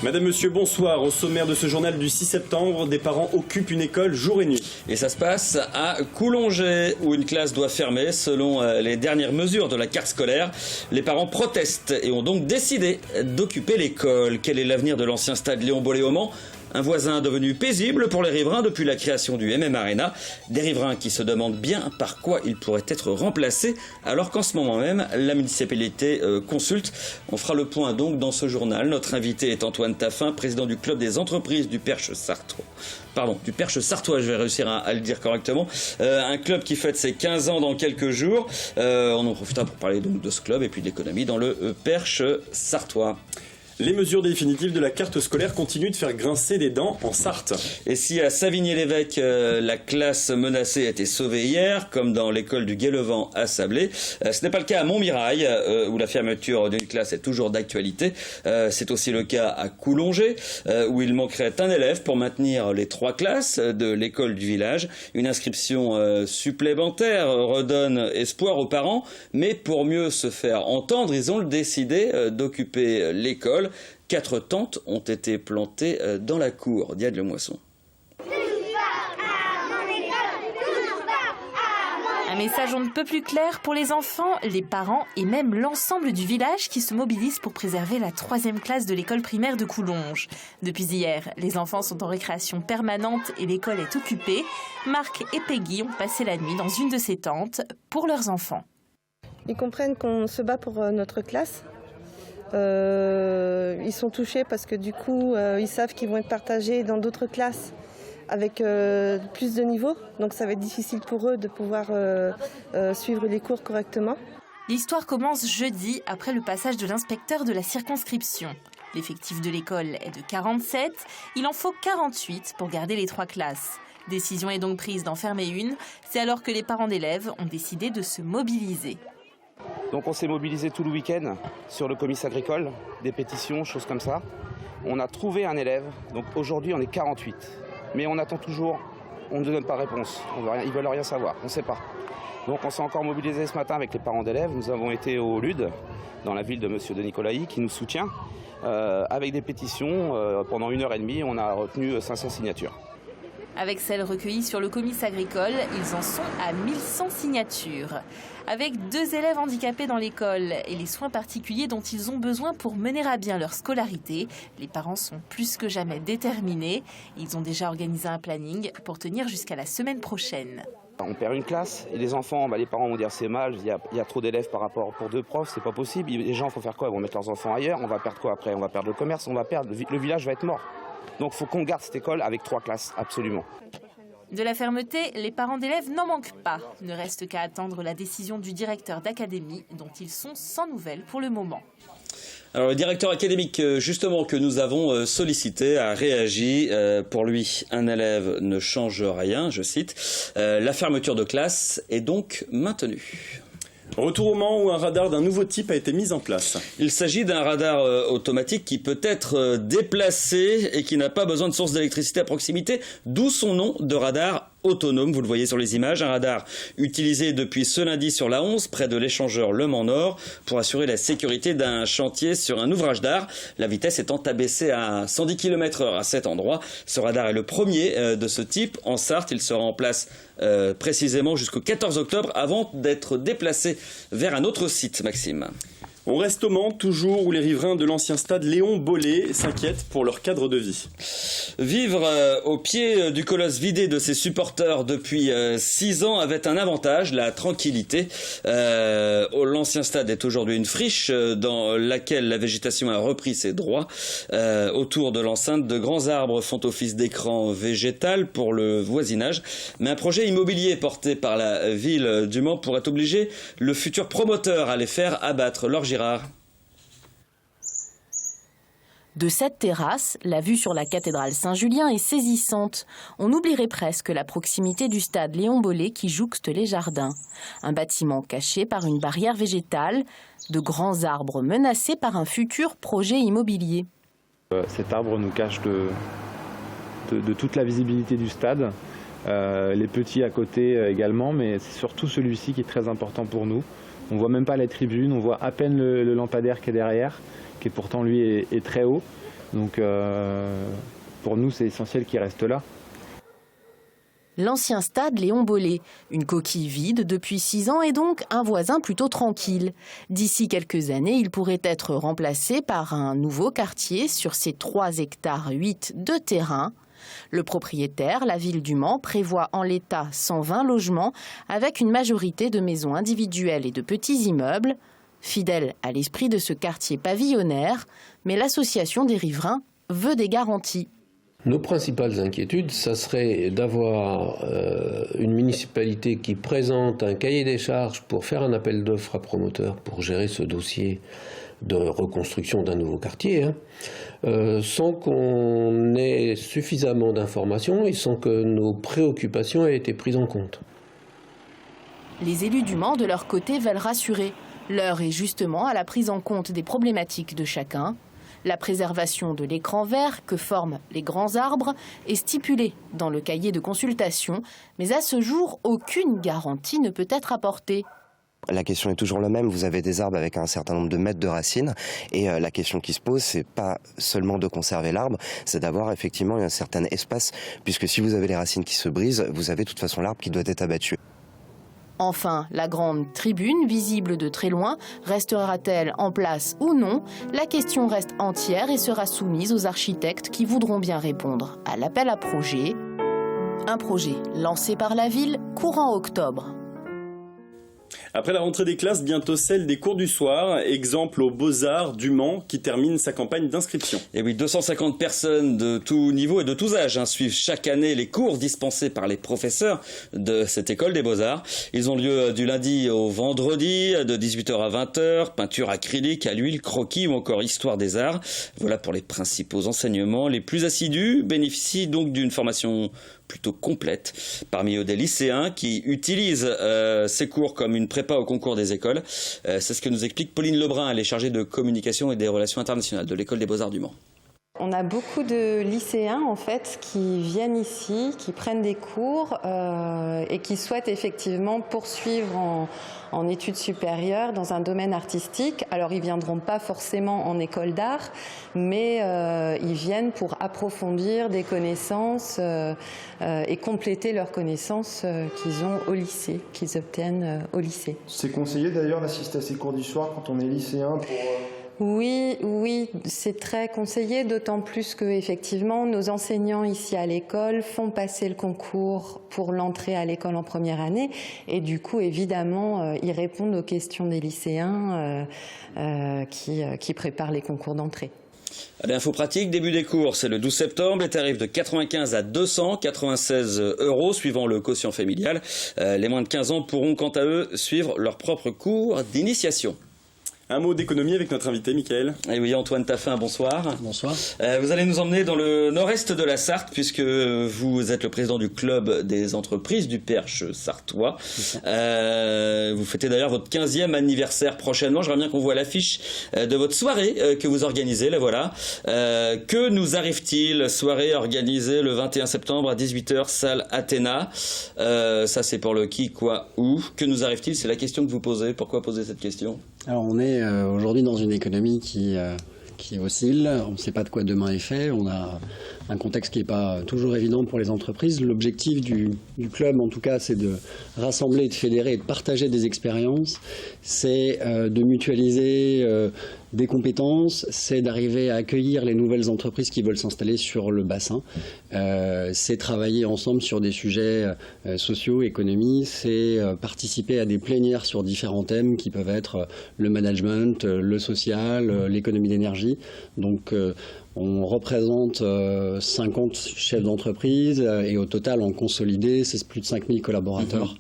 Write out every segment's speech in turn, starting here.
Madame, monsieur, bonsoir. Au sommaire de ce journal du 6 septembre, des parents occupent une école jour et nuit. Et ça se passe à Coulongé, où une classe doit fermer selon les dernières mesures de la carte scolaire. Les parents protestent et ont donc décidé d'occuper l'école. Quel est l'avenir de l'ancien stade Léon Bollée au Mans ? Un voisin devenu paisible pour les riverains depuis la création du MM Arena. Des riverains qui se demandent bien par quoi il pourrait être remplacé, alors qu'en ce moment même, la municipalité consulte. On fera le point donc dans ce journal. Notre invité est Antoine Taffin, président du club des entreprises du Perche Sartois. Du Perche Sartois, je vais réussir à le dire correctement. Un club qui fête ses 15 ans dans quelques jours. On en profitera pour parler donc de ce club et puis de l'économie dans le Perche Sartois. Les mesures définitives de la carte scolaire continuent de faire grincer des dents en Sarthe. Et si à Savigny-l'Évêque, la classe menacée a été sauvée hier, comme dans l'école du Guet-le-Vent à Sablé, ce n'est pas le cas à Montmirail, où la fermeture d'une classe est toujours d'actualité. C'est aussi le cas à Coulongé, où il manquerait un élève pour maintenir les 3 classes de l'école du village. Une inscription supplémentaire redonne espoir aux parents, mais pour mieux se faire entendre, ils ont décidé d'occuper l'école. 4 tentes ont été plantées dans la cour. Diane Lemoisson. Un message on ne peut plus clair pour les enfants, les parents et même l'ensemble du village qui se mobilise pour préserver la 3e classe de l'école primaire de Coulonges. Depuis hier, les enfants sont en récréation permanente et l'école est occupée. Marc et Peggy ont passé la nuit dans une de ces tentes pour leurs enfants. Ils comprennent qu'on se bat pour notre classe. Ils sont touchés parce que du coup, ils savent qu'ils vont être partagés dans d'autres classes avec plus de niveaux. Donc ça va être difficile pour eux de pouvoir suivre les cours correctement. L'histoire commence jeudi après le passage de l'inspecteur de la circonscription. L'effectif de l'école est de 47, il en faut 48 pour garder les 3 classes. Décision est donc prise d'en fermer une, c'est alors que les parents d'élèves ont décidé de se mobiliser. Donc on s'est mobilisé tout le week-end sur le comice agricole, des pétitions, choses comme ça. On a trouvé un élève, donc aujourd'hui on est 48. Mais on attend toujours, on ne donne pas réponse, ils ne veulent rien savoir, on ne sait pas. Donc on s'est encore mobilisé ce matin avec les parents d'élèves. Nous avons été au LUD, dans la ville de M. de Nicolaï, qui nous soutient, avec des pétitions. Pendant 1h30, on a retenu 500 signatures. Avec celles recueillies sur le comice agricole, ils en sont à 1100 signatures. Avec 2 élèves handicapés dans l'école et les soins particuliers dont ils ont besoin pour mener à bien leur scolarité, les parents sont plus que jamais déterminés. Ils ont déjà organisé un planning pour tenir jusqu'à la semaine prochaine. On perd une classe et les enfants, les parents vont dire c'est mal, il y a trop d'élèves par rapport pour 2 profs, c'est pas possible. Les gens, il faut faire quoi? Ils vont mettre leurs enfants ailleurs, on va perdre quoi après? On va perdre le commerce, le village va être mort. Donc il faut qu'on garde cette école avec 3 classes, absolument. De la fermeté, les parents d'élèves n'en manquent pas. Il ne reste qu'à attendre la décision du directeur d'académie, dont ils sont sans nouvelles pour le moment. Alors le directeur académique justement que nous avons sollicité a réagi. Pour lui, un élève ne change rien, je cite. La fermeture de classe est donc maintenue. Retour au Mans où un radar d'un nouveau type a été mis en place. Il s'agit d'un radar automatique qui peut être déplacé et qui n'a pas besoin de source d'électricité à proximité, d'où son nom de radar autonome. Vous le voyez sur les images, un radar utilisé depuis ce lundi sur la 11 près de l'échangeur Le Mans Nord pour assurer la sécurité d'un chantier sur un ouvrage d'art. La vitesse étant abaissée à 110 km/h à cet endroit. Ce radar est le premier de ce type en Sarthe. Il sera en place précisément jusqu'au 14 octobre avant d'être déplacé vers un autre site, Maxime. On reste au Mans, toujours où les riverains de l'ancien stade Léon Bollée s'inquiètent pour leur cadre de vie. Vivre au pied du colosse vidé de ses supporters depuis 6 ans avait un avantage, la tranquillité. L'ancien stade est aujourd'hui une friche dans laquelle la végétation a repris ses droits. Autour de l'enceinte, de grands arbres font office d'écran végétal pour le voisinage. Mais un projet immobilier porté par la ville du Mans pourrait obliger le futur promoteur à les faire abattre. Laure Girard. De cette terrasse, la vue sur la cathédrale Saint-Julien est saisissante. On oublierait presque la proximité du stade Léon Bollée qui jouxte les jardins. Un bâtiment caché par une barrière végétale, de grands arbres menacés par un futur projet immobilier. Cet arbre nous cache de toute la visibilité du stade, les petits à côté également, mais c'est surtout celui-ci qui est très important pour nous. On voit même pas les tribunes, on voit à peine le lampadaire qui est derrière, qui pourtant lui est très haut. Donc pour nous, c'est essentiel qu'il reste là. L'ancien stade Léon Bollé, une coquille vide depuis 6 ans et donc un voisin plutôt tranquille. D'ici quelques années, il pourrait être remplacé par un nouveau quartier sur ses 3,8 hectares de terrain. Le propriétaire, la ville du Mans, prévoit en l'état 120 logements avec une majorité de maisons individuelles et de petits immeubles. Fidèle à l'esprit de ce quartier pavillonnaire, mais l'association des riverains veut des garanties. Nos principales inquiétudes, ça serait d'avoir une municipalité qui présente un cahier des charges pour faire un appel d'offres à promoteur pour gérer ce dossier de reconstruction d'un nouveau quartier, sans qu'on ait suffisamment d'informations et sans que nos préoccupations aient été prises en compte. Les élus du Mans, de leur côté, veulent rassurer. L'heure est justement à la prise en compte des problématiques de chacun. La préservation de l'écran vert que forment les grands arbres est stipulée dans le cahier de consultation, mais à ce jour, aucune garantie ne peut être apportée. La question est toujours la même, vous avez des arbres avec un certain nombre de mètres de racines et la question qui se pose, c'est pas seulement de conserver l'arbre, c'est d'avoir effectivement un certain espace, puisque si vous avez les racines qui se brisent, vous avez de toute façon l'arbre qui doit être abattu. Enfin, la grande tribune, visible de très loin, restera-t-elle en place ou non? La question reste entière et sera soumise aux architectes qui voudront bien répondre à l'appel à projet. Un projet lancé par la ville courant octobre. Après la rentrée des classes, bientôt celle des cours du soir. Exemple aux Beaux-Arts du Mans qui termine sa campagne d'inscription. Et oui, 250 personnes de tous niveaux et de tous âges suivent chaque année les cours dispensés par les professeurs de cette école des Beaux-Arts. Ils ont lieu du lundi au vendredi, de 18h à 20h, peinture acrylique, à l'huile, croquis ou encore histoire des arts. Voilà pour les principaux enseignements. Les plus assidus bénéficient donc d'une formation plutôt complète. Parmi eux, des lycéens qui utilisent ces cours comme une prépa au concours des écoles. C'est ce que nous explique Pauline Lebrun, elle est chargée de communication et des relations internationales de l'école des Beaux-Arts du Mans. On a beaucoup de lycéens en fait qui viennent ici, qui prennent des cours et qui souhaitent effectivement poursuivre en études supérieures dans un domaine artistique. Alors ils viendront pas forcément en école d'art, mais ils viennent pour approfondir des connaissances et compléter leurs connaissances qu'ils ont au lycée, qu'ils obtiennent au lycée. C'est conseillé d'ailleurs d'assister à ces cours du soir quand on est lycéen pour... Oui, c'est très conseillé, d'autant plus que effectivement nos enseignants ici à l'école font passer le concours pour l'entrée à l'école en première année et du coup évidemment ils répondent aux questions des lycéens qui préparent les concours d'entrée. Allez, info pratique, début des cours, c'est le 12 septembre, les tarifs de 95 à 296 € suivant le quotient familial. Les moins de 15 ans pourront quant à eux suivre leur propre cours d'initiation. Un mot d'économie avec notre invité, Mickaël. Et oui, Antoine Taffin, bonsoir. Bonsoir. Vous allez nous emmener dans le nord-est de la Sarthe, puisque vous êtes le président du club des entreprises du Perche sartois. Vous fêtez d'ailleurs votre 15e anniversaire prochainement. J'aimerais bien qu'on voit l'affiche de votre soirée que vous organisez, la voilà. Que nous arrive-t-il? Soirée organisée le 21 septembre à 18h, salle Athéna. Ça, c'est pour le qui, quoi, où. Que nous arrive-t-il? C'est la question que vous posez. Pourquoi poser cette question? Alors, on est aujourd'hui dans une économie qui oscille, on ne sait pas de quoi demain est fait, on a un contexte qui n'est pas toujours évident pour les entreprises. L'objectif du club, en tout cas, c'est de rassembler, de fédérer et de partager des expériences, c'est de mutualiser des compétences, c'est d'arriver à accueillir les nouvelles entreprises qui veulent s'installer sur le bassin, c'est travailler ensemble sur des sujets sociaux, économie, c'est participer à des plénières sur différents thèmes qui peuvent être le management, le social, l'économie d'énergie. Donc on représente 50 chefs d'entreprise et au total en consolidé, c'est plus de 5000 collaborateurs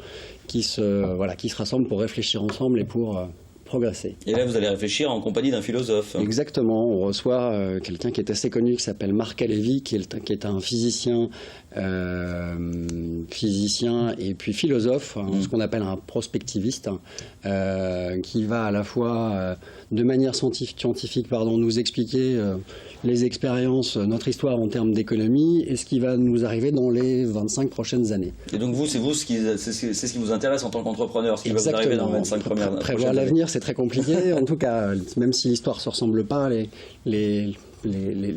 qui se rassemblent pour réfléchir ensemble et pour progresser. Et là, vous allez réfléchir en compagnie d'un philosophe. Exactement, on reçoit quelqu'un qui est assez connu, qui s'appelle Marc Alévi, qui est un physicien et puis philosophe, ce qu'on appelle un prospectiviste, qui va à la fois de manière scientifique nous expliquer les expériences, notre histoire en termes d'économie et ce qui va nous arriver dans les 25 prochaines années. Et donc c'est ce qui vous intéresse en tant qu'entrepreneur, ce qui va vous arriver dans les 25 prochaines années. Prévoir l'avenir, c'est très compliqué. En tout cas, même si l'histoire ne se ressemble pas, les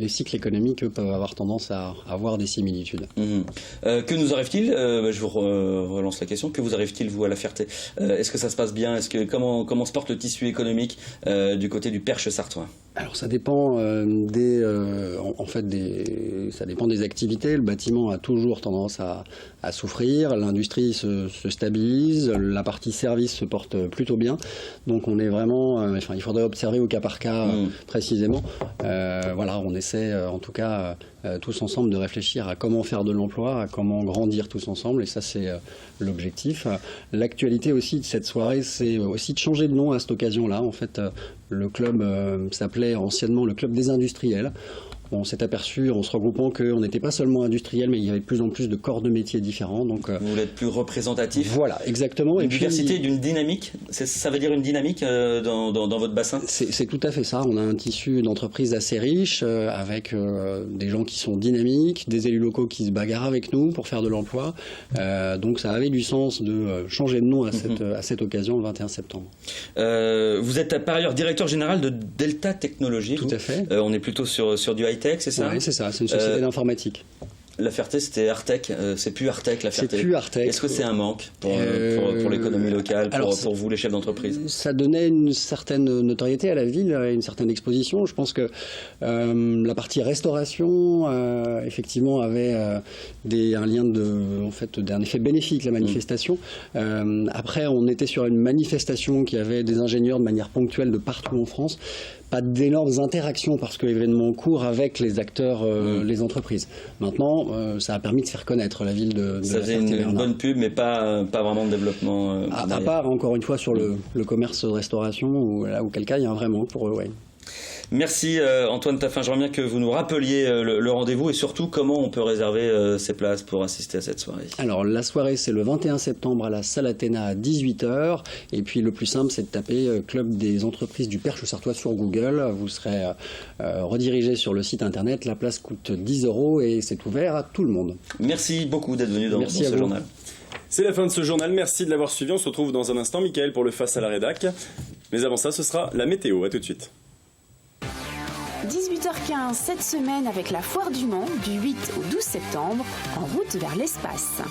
cycles économiques peuvent avoir tendance à avoir des similitudes. Que nous arrive-t-il je vous relance la question. Que vous arrive-t-il, vous, à la Ferté? Est-ce que ça se passe bien? Comment se porte le tissu économique du côté du Perche sartois? Alors ça dépend ça dépend des activités. Le bâtiment a toujours tendance à souffrir. L'industrie se stabilise. La partie service se porte plutôt bien. Donc on est vraiment... il faudrait observer au cas par cas précisément. On essaie en tout cas tous ensemble de réfléchir à comment faire de l'emploi, à comment grandir tous ensemble, et ça c'est l'objectif. L'actualité aussi de cette soirée, c'est aussi de changer de nom à cette occasion-là. En fait, le club s'appelait anciennement le Club des Industriels. On s'est aperçu en se regroupant qu'on n'était pas seulement industriel, mais il y avait de plus en plus de corps de métiers différents. Donc, vous voulez être plus représentatif? Voilà, exactement. Une diversité, d'une dynamique, ça veut dire une dynamique dans votre bassin? C'est tout à fait ça. On a un tissu d'entreprise assez riche, avec des gens qui sont dynamiques, des élus locaux qui se bagarrent avec nous pour faire de l'emploi. Donc ça avait du sens de changer de nom à cette occasion, le 21 septembre. Vous êtes par ailleurs directeur général de Delta Technologies. Tout à fait. On est plutôt sur du high-tech, c'est ça? Oui, c'est ça, c'est une société d'informatique. La Ferté, c'était Artec, c'est plus Artec, la Ferté. C'est plus Artec. Est-ce que c'est un manque pour l'économie locale, pour vous les chefs d'entreprise? Ça donnait une certaine notoriété à la ville, une certaine exposition. Je pense que la partie restauration, effectivement, avait un lien d'un effet bénéfique, la manifestation. Après, on était sur une manifestation qui avait des ingénieurs de manière ponctuelle de partout en France. Pas d'énormes interactions parce que l'événement court avec les acteurs, les entreprises. Maintenant, ça a permis de faire connaître la ville de ça faisait une bonne pub, mais pas vraiment de développement. À part, encore une fois, sur le commerce de restauration, où auquel cas, il y a un vrai manque pour eux. Ouais. Merci Antoine Taffin. J'aimerais bien que vous nous rappeliez le rendez-vous et surtout comment on peut réserver ces places pour assister à cette soirée. Alors la soirée, c'est le 21 septembre à la salle Athéna à 18h. Et puis le plus simple, c'est de taper Club des entreprises du Perche sartois sur Google. Vous serez redirigé sur le site internet. La place coûte 10 € et c'est ouvert à tout le monde. Merci beaucoup d'être venu dans ce journal. C'est la fin de ce journal. Merci de l'avoir suivi. On se retrouve dans un instant, Mickaël, pour le Face à la Rédac. Mais avant ça, ce sera la météo. À tout de suite. 18h15 cette semaine avec la Foire du Mans du 8 au 12 septembre en route vers l'espace.